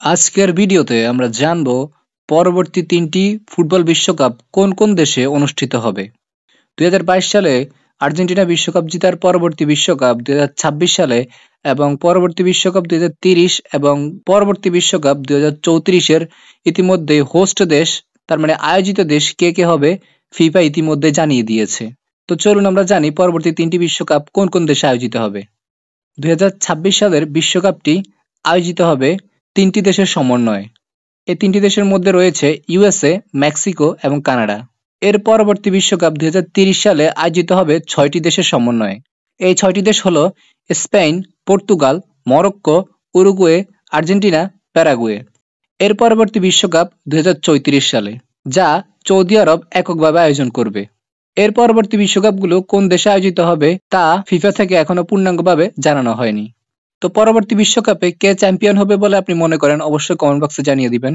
আজকের ভিডিওতে আমরা জানব পরবর্তী ৩টি ফুটবল বিশ্বকাপ কোন কোন দেশে অনুষ্ঠিত হবে। ২০২২ সালে আর্জেন্টিনা বিশ্বকাপ জেতার পরবর্তী বিশ্বকাপ ২০২৬ সালে এবং পরবর্তী বিশ্বকাপ ২০৩০ এবং পরবর্তী বিশ্বকাপ ২০৩৪-এর ইতিমধ্যে হোস্ট দেশ তার মানে আয়োজিত দেশ কে কে হবে ফিফা ইতিমধ্যে জানিয়ে দিয়েছে। তো চলুন আমরা জানি পরবর্তী ৩টি বিশ্বকাপ কোন কোন দেশে আয়োজিত হবে। ২০২৬ সালের বিশ্বকাপটি আয়োজিত হবে ৩টি দেশের সমন্বয়ে। এই ৩টি দেশের মধ্যে রয়েছে ইউএসএ, মেক্সিকো এবং কানাডা। এর পরবর্তী বিশ্বকাপ ২০৩০ সালে আয়োজিত হবে ৬টি দেশের সমন্বয়ে। এই ৬টি দেশ হলো Spain, Portugal, Morocco, Uruguay, Argentina, Paraguay. এর পরবর্তী বিশ্বকাপ ২০৩৪ সালে, যা সৌদি আরব এককভাবে আয়োজন করবে। এর পরবর্তী বিশ্বকাপগুলো কোন দেশে আয়োজিত হবে তা ফিফা থেকে এখনো পূর্ণাঙ্গভাবে জানানো হয়নি। তো পরবর্তী বিশ্বকাপে কে চ্যাম্পিয়ন হবে বলে আপনি মনে করেন অবশ্যই কমেন্ট বক্সে জানিয়ে দিবেন।